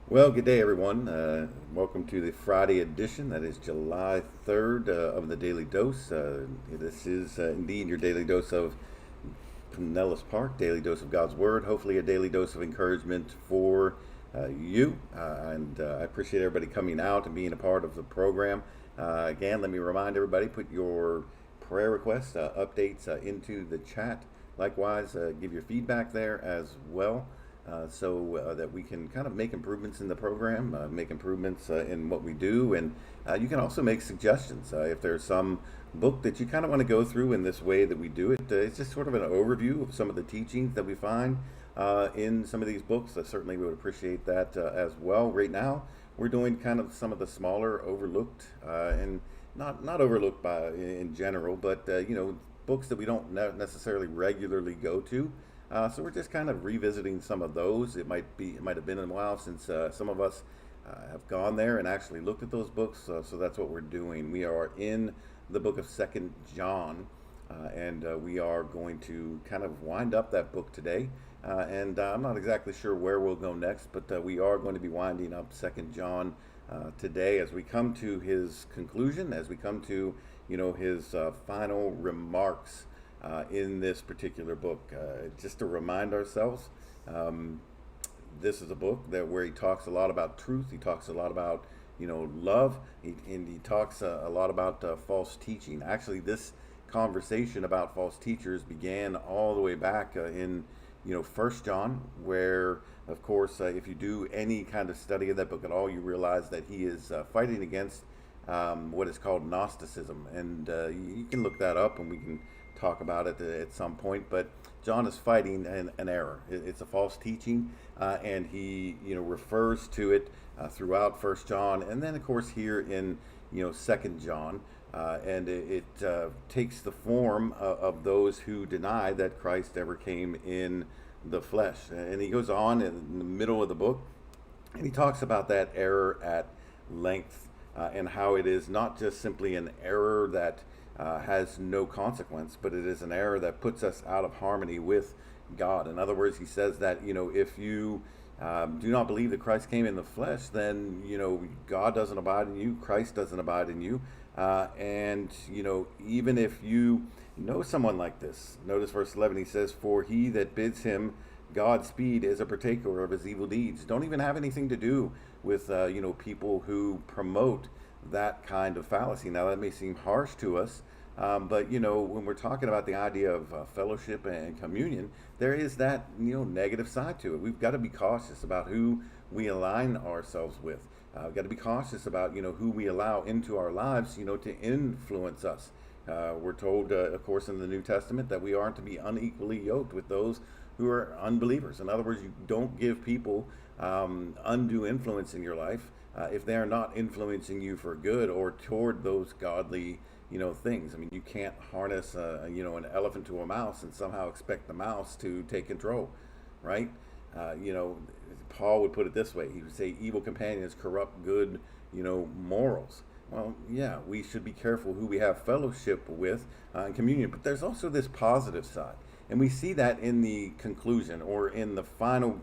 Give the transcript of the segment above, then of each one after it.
Well, good day, everyone. Welcome to the Friday edition. That is July 3rd of the Daily Dose. This is indeed your daily dose of Pinellas Park, daily dose of God's Word. Hopefully, a daily dose of encouragement for you. And I appreciate everybody coming out and being a part of the program. Again, let me remind everybody put your prayer requests, updates into the chat. Likewise, give your feedback there as well so that we can kind of make improvements in the program, make improvements in what we do, and you can also make suggestions. If there's some book that you kind of want to go through in this way that we do it, it's just sort of an overview of some of the teachings that we find in some of these books. Certainly, we would appreciate that as well. Right now, we're doing kind of some of the smaller, overlooked, and not overlooked by in general, but books that we don't necessarily regularly go to. So we're just kind of revisiting some of those. It might have been a while since some of us have gone there and actually looked at those books. So that's what we're doing. We are in the book of Second John, and we are going to kind of wind up that book today. And I'm not exactly sure where we'll go next, but we are going to be winding up Second John today as we come to his conclusion, as we come to his final remarks in this particular book. Just to remind ourselves, um, this is a book that where he talks a lot about truth. He talks a lot about love, and he talks a lot about false teaching. Actually, this conversation about false teachers began all the way back in First John, where of course if you do any kind of study of that book at all, you realize that he is fighting against what is called Gnosticism, and you can look that up, and we can talk about it at some point. But John is fighting an error. It's a false teaching, and he refers to it throughout First John, and then of course here in Second John, and it takes the form of those who deny that Christ ever came in the flesh. And he goes on in the middle of the book, and he talks about that error at length, and how it is not just simply an error that has no consequence, but it is an error that puts us out of harmony with God. In other words, he says that if you do not believe that Christ came in the flesh, then God doesn't abide in you, Christ doesn't abide in you, and even if you know someone like this, notice verse 11. He says, "For he that bids him Godspeed is a partaker of his evil deeds." Don't even have anything to do with people who promote that kind of fallacy. Now that may seem harsh to us, but when we're talking about the idea of fellowship and communion, there is that negative side to it. We've got to be cautious about who we align ourselves with. We've got to be cautious about who we allow into our lives, to influence us. We're told, of course, in the New Testament that we aren't to be unequally yoked with those who are unbelievers. In other words, you don't give people undue influence in your life if they are not influencing you for good or toward those godly things. I mean, you can't harness an elephant to a mouse and somehow expect the mouse to take control, right? Paul would put it this way. He would say evil companions corrupt good morals. Well, yeah, we should be careful who we have fellowship with in communion, but there's also this positive side, and we see that in the conclusion or in the final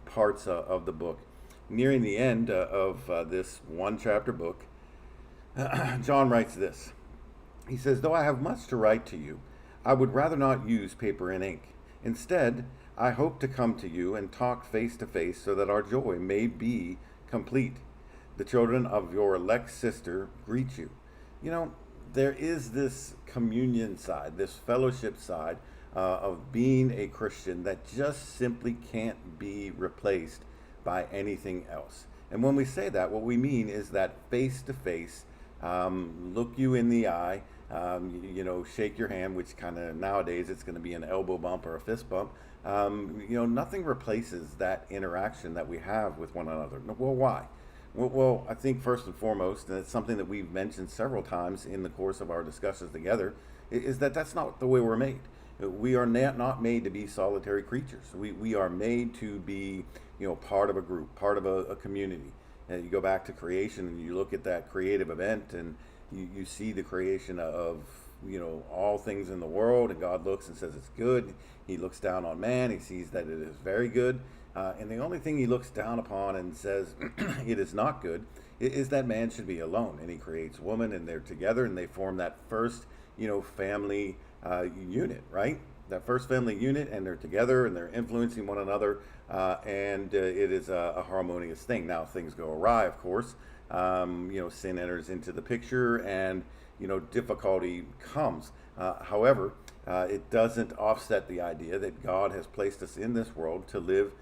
parts of the book. Nearing the end of this one chapter book, John writes this. He says, "Though I have much to write to you, I would rather not use paper and ink. Instead, I hope to come to you and talk face to face so that our joy may be complete. The children of your elect sister greet you." You know, there is this communion side, this fellowship side of being a Christian that just simply can't be replaced by anything else. And when we say that, what we mean is that face to face, look you in the eye, shake your hand, which kind of nowadays it's going to be an elbow bump or a fist bump. Nothing replaces that interaction that we have with one another. Well, why? Well, I think first and foremost, and it's something that we've mentioned several times in the course of our discussions together, is that that's not the way we're made. We are not made to be solitary creatures. We are made to be, part of a group, part of a community. And you go back to creation and you look at that creative event, and you see the creation of all things in the world, and God looks and says it's good. He looks down on man, he sees that it is very good. And the only thing he looks down upon and says it is not good is that man should be alone. And he creates woman, and they're together, and they form that first, family unit, right? That first family unit, and they're together, and they're influencing one another, and it is a harmonious thing. Now things go awry, of course. Sin enters into the picture, and difficulty comes. However, it doesn't offset the idea that God has placed us in this world to live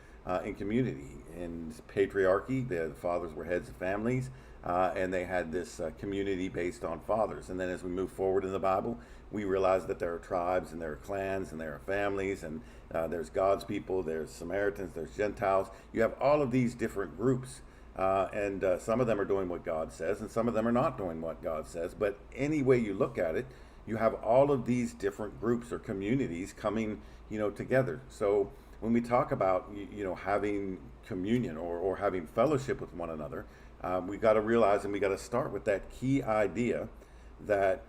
in community. In patriarchy, the fathers were heads of families, and they had this community based on fathers. And then as we move forward in the Bible, we realize that there are tribes, and there are clans, and there are families, and there's God's people, there's Samaritans, there's Gentiles. You have all of these different groups. And some of them are doing what God says, and some of them are not doing what God says. But any way you look at it, you have all of these different groups or communities coming, together. So when we talk about, having communion or having fellowship with one another, we got to realize, and we got to start with that key idea that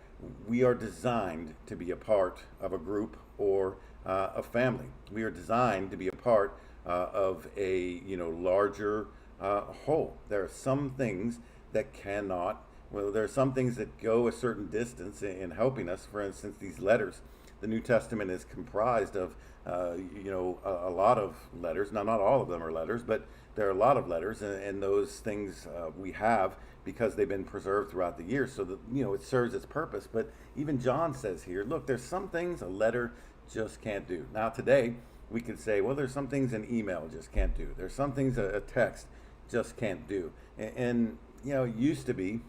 we are designed to be a part of a group or a family. We are designed to be a part of a, larger whole. There are some things that cannot, well, there are some things that go a certain distance in helping us. For instance, these letters. The New Testament is comprised of, a lot of letters. Now, not all of them are letters, but there are a lot of letters, and those things we have because they've been preserved throughout the years, so that it serves its purpose. But even John says here, look, there's some things a letter just can't do. Now, today we could say, well, there's some things an email just can't do. There's some things a text just can't do. And it used to be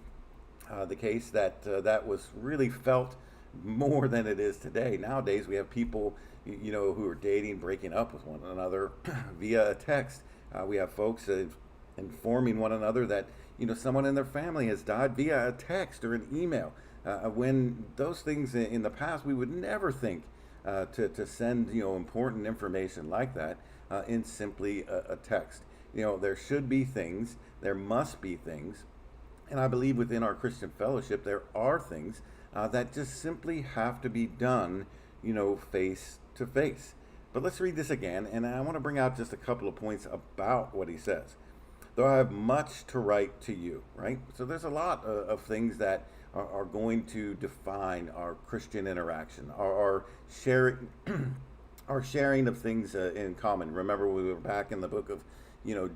the case that that was really felt more than it is today. Nowadays, we have people, who are dating, breaking up with one another via a text. We have folks informing one another that, someone in their family has died via a text or an email. When those things in the past, we would never think to send, important information like that in simply a text. There should be things, there must be things, and I believe within our Christian fellowship there are things that just simply have to be done, face to face. But let's read this again, and I want to bring out just a couple of points about what he says. Though I have much to write to you, right? So there's a lot of things that are going to define our Christian interaction, our sharing, our sharing of things in common. Remember, we were back in the book of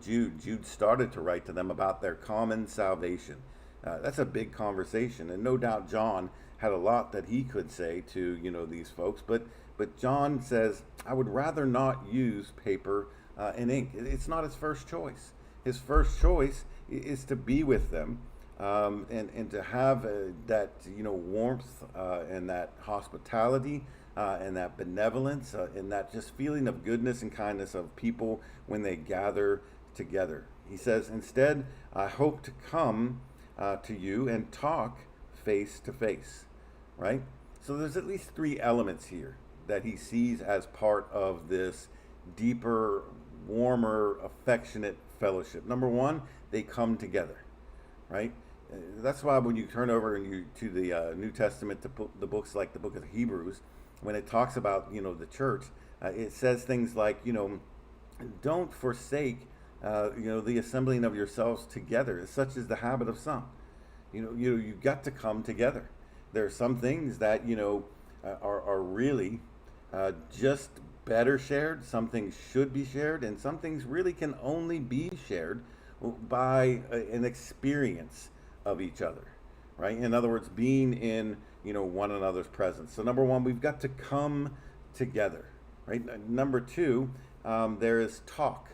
Jude. Jude started to write to them about their common salvation. That's a big conversation, and no doubt John had a lot that he could say to these folks. But John says, I would rather not use paper and ink. It's not his first choice. His first choice is to be with them, and to have that warmth and that hospitality and that benevolence and that just feeling of goodness and kindness of people when they gather together. He says, instead, I hope to come to you and talk face to face, right? So there's at least three elements here that he sees as part of this deeper, warmer, affectionate fellowship. Number one, they come together, right? That's why when you turn over to the New Testament, to the books like the book of Hebrews, when it talks about the church, it says things like don't forsake the assembling of yourselves together, such is the habit of some. You've got to come together. There are some things that are really just better shared. Some things should be shared, and some things really can only be shared by an experience of each other, right? In other words, being in one another's presence. So number one, we've got to come together, right? Number two, there is talk,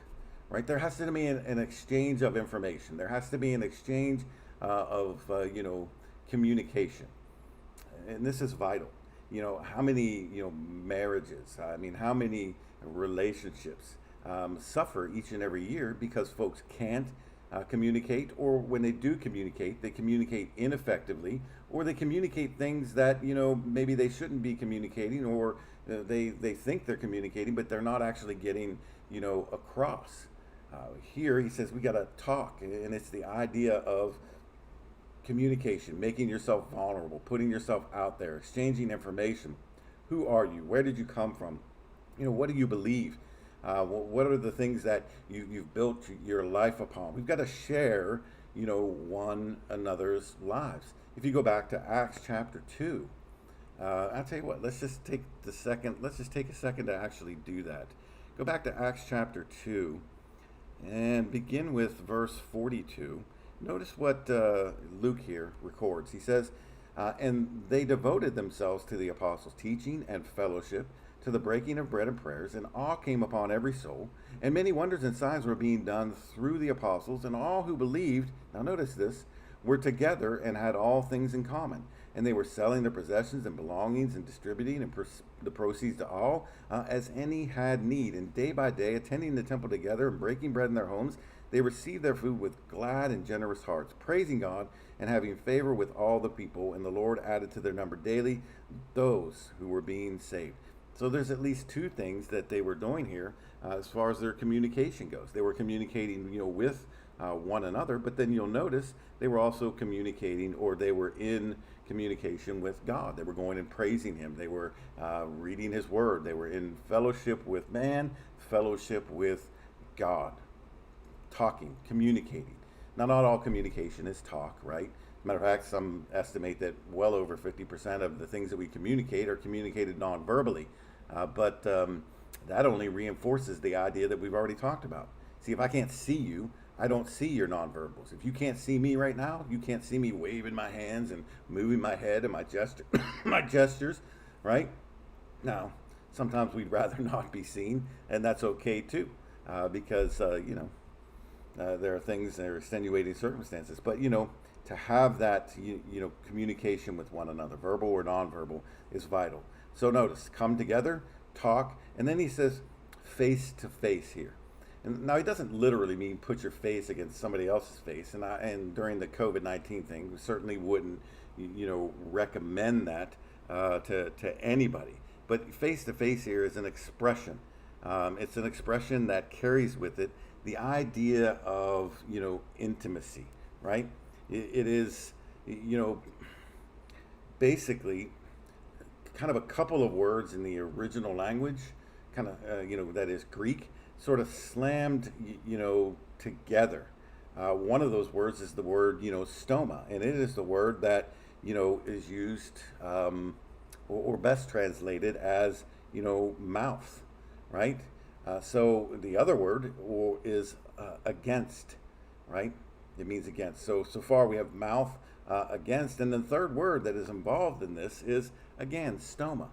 right? There has to be an exchange of information. There has to be an exchange of communication, and this is vital. How many marriages, how many relationships suffer each and every year because folks can't communicate, or when they do communicate, they communicate ineffectively, or they communicate things that maybe they shouldn't be communicating, or they think they're communicating, but they're not actually getting across. Here he says we got to talk, and it's the idea of communication, making yourself vulnerable, putting yourself out there, exchanging information. Who are you? Where did you come from? What do you believe? What are the things that you've built your life upon? We've got to share, one another's lives. If you go back to Acts chapter 2, I'll tell you what, let's just take a second to actually do that. Go back to Acts chapter 2 and begin with verse 42. Notice what Luke here records. He says, and they devoted themselves to the apostles' teaching and fellowship, to the breaking of bread and prayers, and awe came upon every soul. And many wonders and signs were being done through the apostles, and all who believed, now notice this, were together and had all things in common. And they were selling their possessions and belongings and distributing the proceeds to all as any had need. And day by day, attending the temple together and breaking bread in their homes, they received their food with glad and generous hearts, praising God and having favor with all the people. And the Lord added to their number daily those who were being saved. So there's at least two things that they were doing here as far as their communication goes. They were communicating, with one another, but then you'll notice they were also communicating, or they were in communication with God. They were going and praising Him. They were reading His Word. They were in fellowship with man, fellowship with God, talking, communicating. Now, not all communication is talk, right? Matter of fact, some estimate that well over 50% of the things that we communicate are communicated non-verbally. But that only reinforces the idea that we've already talked about. See, if I can't see you, I don't see your nonverbals. If you can't see me right now, you can't see me waving my hands and moving my head and my my gestures, right? Now, sometimes we'd rather not be seen, and that's okay too, because there are things, there are extenuating circumstances. But to have that communication with one another, verbal or nonverbal, is vital. So notice, come together, talk, and then he says face to face here. And now he doesn't literally mean put your face against somebody else's face. And during the COVID-19 thing, we certainly wouldn't recommend that to anybody. But face to face here is an expression. It's an expression that carries with it the idea of intimacy, right? It is basically kind of a couple of words in the original language, kind of that is Greek, sort of slammed together. One of those words is the word stoma, and it is the word that is used or best translated as mouth, right? So the other word is against, right? It means against. So far we have mouth, against, and the third word that is involved in this is again stoma.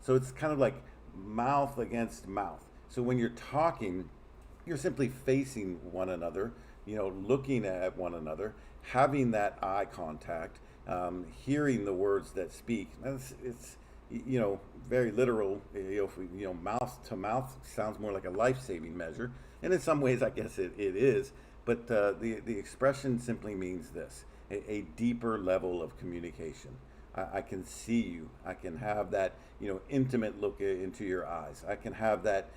So it's kind of like mouth against mouth. So when you're talking, you're simply facing one another, looking at one another, having that eye contact, hearing the words that speak. It's very literal. If we, mouth to mouth sounds more like a life-saving measure, and in some ways, I guess it is. But the expression simply means this: a deeper level of communication. I can see you. I can have that intimate look into your eyes. I can have that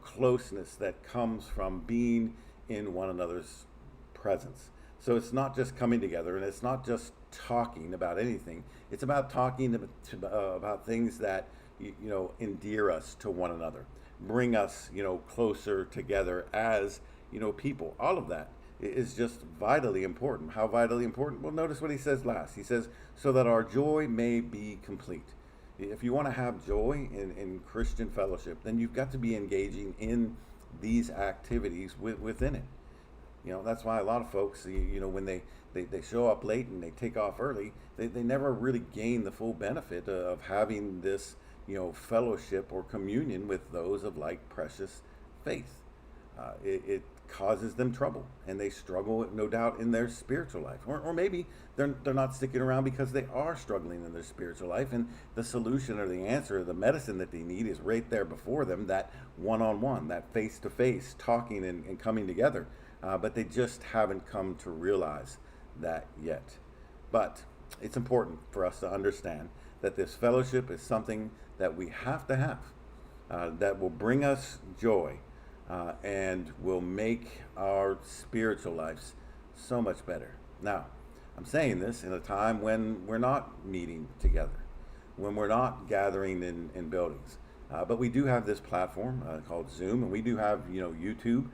closeness that comes from being in one another's presence. So it's not just coming together, and it's not just talking about anything. It's about talking about things that endear us to one another, bring us closer together as people. All of that is just vitally important. How vitally important? Well, notice what he says last. He says, so that our joy may be complete. If you want to have joy in Christian fellowship, then you've got to be engaging in these activities within it. That's why a lot of folks, when they show up late and they take off early, they never really gain the full benefit of having this, fellowship or communion with those of like precious faith. It causes them trouble, and they struggle, no doubt, in their spiritual life. Or maybe they're not sticking around because they are struggling in their spiritual life, and the solution or the answer or the medicine that they need is right there before them, that one-on-one, that face-to-face talking and coming together. But they just haven't come to realize that yet. But it's important for us to understand that this fellowship is something that we have to have, that will bring us joy, and will make our spiritual lives so much better. Now, I'm saying this in a time when we're not meeting together, when we're not gathering in buildings, But we do have this platform called Zoom, and we do have YouTube,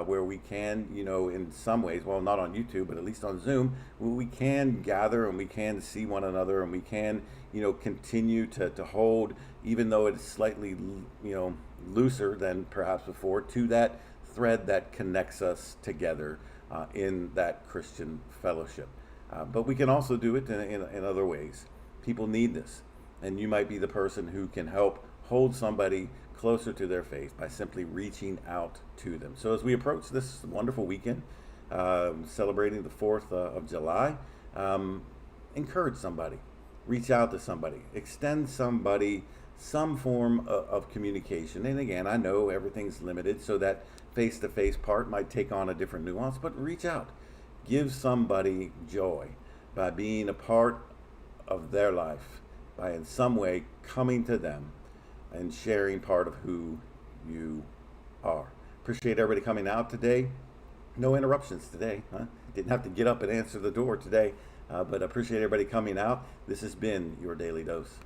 where we can, in some ways, well, not on YouTube, but at least on Zoom, we can gather and we can see one another, and we can, continue to hold, even though it's slightly, looser than perhaps before, to that thread that connects us together in that Christian fellowship. But we can also do it in other ways. People need this, and you might be the person who can help hold somebody closer to their faith by simply reaching out to them. So as we approach this wonderful weekend, celebrating the 4th of July, encourage somebody, reach out to somebody, extend somebody some form of communication. And again, I know everything's limited, so that face-to-face part might take on a different nuance, but reach out. Give somebody joy by being a part of their life, by in some way coming to them and sharing part of who you are. Appreciate everybody coming out today. No interruptions today. Didn't have to get up and answer the door today, but appreciate everybody coming out. This has been your Daily Dose.